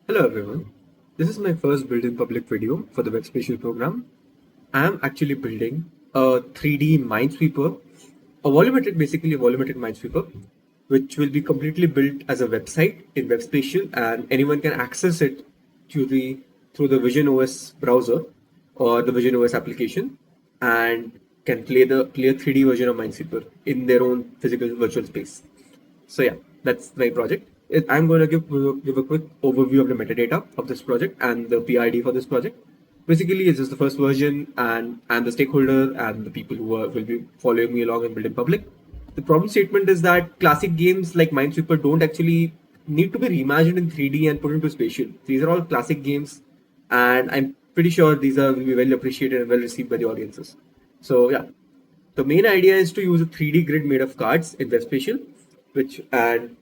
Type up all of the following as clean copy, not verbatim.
Hello everyone. This is my first build in public video for the webspatial program. I am actually building a 3D minesweeper, basically a volumetric minesweeper, which will be completely built as a website in webspatial, and anyone can access it through the Vision OS browser or the Vision OS application, and can play a 3D version of minesweeper in their own physical virtual space. So yeah, that's my project. I'm going to give a quick overview of the metadata of this project and the PRD for this project. Basically, it's just the first version, and the stakeholder and the people who will be following me along and building public. The problem statement is that classic games like Minesweeper don't actually need to be reimagined in 3D and put into spatial. These are all classic games, and I'm pretty sure will be well appreciated and well received by the audiences. So yeah, the main idea is to use a 3D grid made of cards in webspatial, which and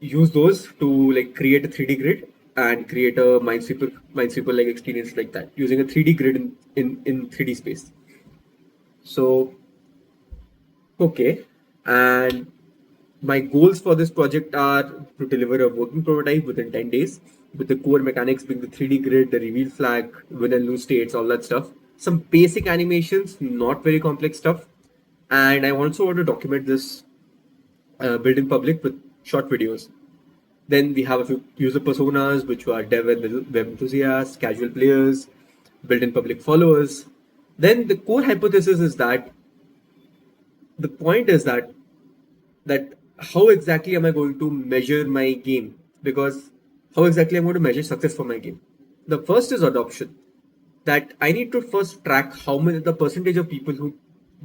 use those to like create a 3D grid and create a minesweeper like experience like that using a 3D grid in 3D space. So okay, and my goals for this project are to deliver a working prototype within 10 days, with the core mechanics being the 3D grid, the reveal flag, win and lose states, all that stuff. Some basic animations, not very complex stuff. And I also want to document this build in public with short videos. Then we have a few user personas, which are dev and web enthusiasts, casual players, build in public followers. Then the core hypothesis is that the point is that how exactly am I going to measure my game? Because how exactly I'm going to measure success for my game? The first is adoption. That I need to first track how many the percentage of people who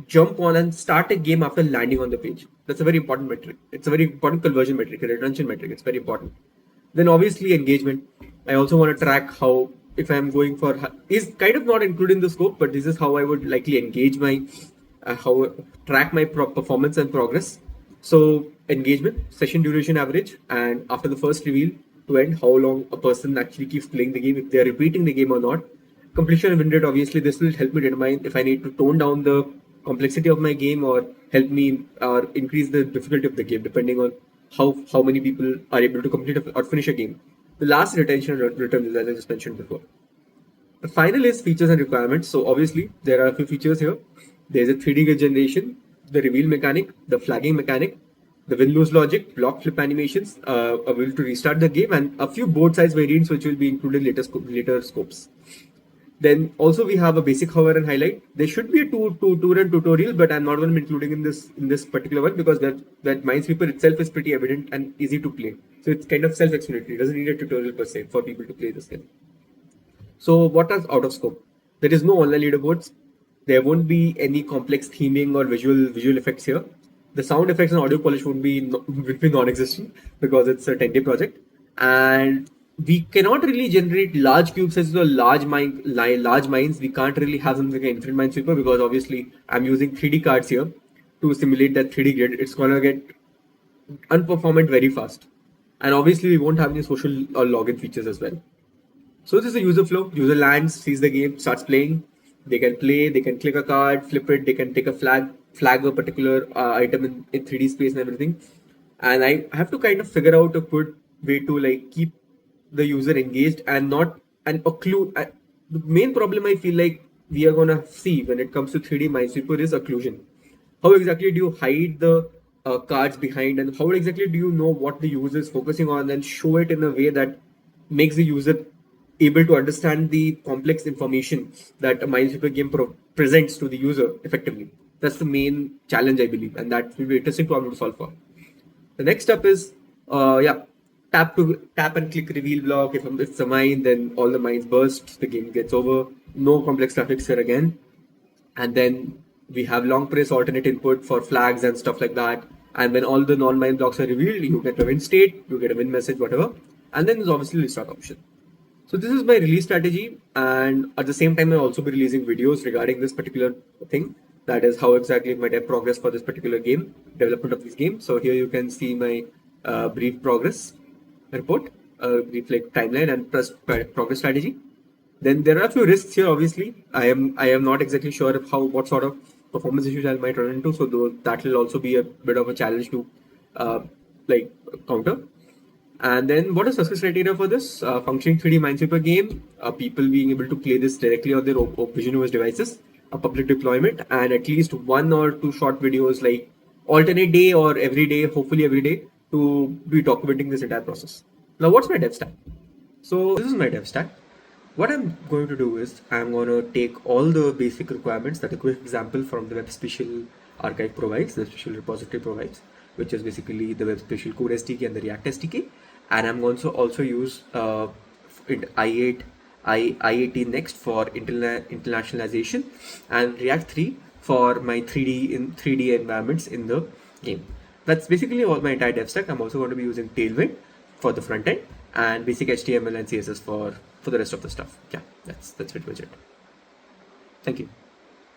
jump on and start a game after landing on the page. That's a very important metric. It's a very important conversion metric, a retention metric. It's very important. Then obviously engagement. I also want to track how if I'm going for is kind of not included in the scope, but this is how I would likely engage my how track my performance and progress. So engagement, session duration average, and after the first reveal to end, how long a person actually keeps playing the game, if they're repeating the game or not. Completion and win rate, obviously, this will help me determine if I need to tone down the complexity of my game or help me or increase the difficulty of the game, depending on how many people are able to complete or finish a game. The last retention and return is as I just mentioned before. The final is features and requirements. So obviously there are a few features here. There's a 3D grid generation, the reveal mechanic, the flagging mechanic, the win-lose logic, block flip animations, a will to restart the game, and a few board size variants which will be included later scopes. Then also we have a basic hover and highlight. There should be a tour and tutorial, but I'm not going to be including in this particular one because that Minesweeper itself is pretty evident and easy to play. So it's kind of self-explanatory. It doesn't need a tutorial per se for people to play this game. So what is out of scope? There is no online leaderboards. There won't be any complex theming or visual effects here. The sound effects and audio polish would be non-existent because it's a 10-day project, and we cannot really generate large cube sizes or large mines. We can't really have something like infinite minesweeper because obviously I'm using 3D cards here to simulate that 3D grid. It's gonna get unperformant very fast, and obviously we won't have any social or login features as well. So this is the user flow. User lands, sees the game, starts playing. They can play, they can click a card, flip it, they can take a flag a particular item in 3D space and everything. And I have to kind of figure out a good way to like keep the user engaged and not and occlude. The main problem I feel like we are gonna see when it comes to 3D Minesweeper is occlusion. How exactly do you hide the cards behind, and how exactly do you know what the user is focusing on and show it in a way that makes the user able to understand the complex information that a Minesweeper game presents to the user effectively. That's the main challenge, I believe, and that will be an interesting problem to solve for. The next step is, tap and click reveal block. If it's a mine, then all the mines burst. The game gets over. No complex graphics here again. And then we have long press alternate input for flags and stuff like that. And when all the non-mine blocks are revealed, you get a win state, you get a win message, whatever. And then there's obviously restart option. So this is my release strategy, and at the same time I'll also be releasing videos regarding this particular thing. That is how exactly my dev progress for this particular game, development of this game. So here you can see my brief progress report, brief like timeline and progress strategy. Then there are a few risks here. Obviously, I am not exactly sure of what sort of performance issues I might run into. So that will also be a bit of a challenge to like counter. And then what is success criteria for this functioning 3D Minesweeper game? People being able to play this directly on their Vision OS devices, a public deployment, and at least 1 or 2 short videos like alternate day or every day, hopefully every day, to be documenting this entire process. Now, what's my dev stack? So this is my dev stack. What I'm going to do is I'm going to take all the basic requirements that a quick example from the webspatial archive provides, the webspatial repository provides, which is basically the webspatial code SDK and the React SDK. And I'm going to also use i8, i18 next for internationalization and React 3 for my 3D environments in the game. That's basically all my entire dev stack. I'm also going to be using Tailwind for the front end and basic HTML and CSS for the rest of the stuff. Yeah, that's pretty much it. Thank you.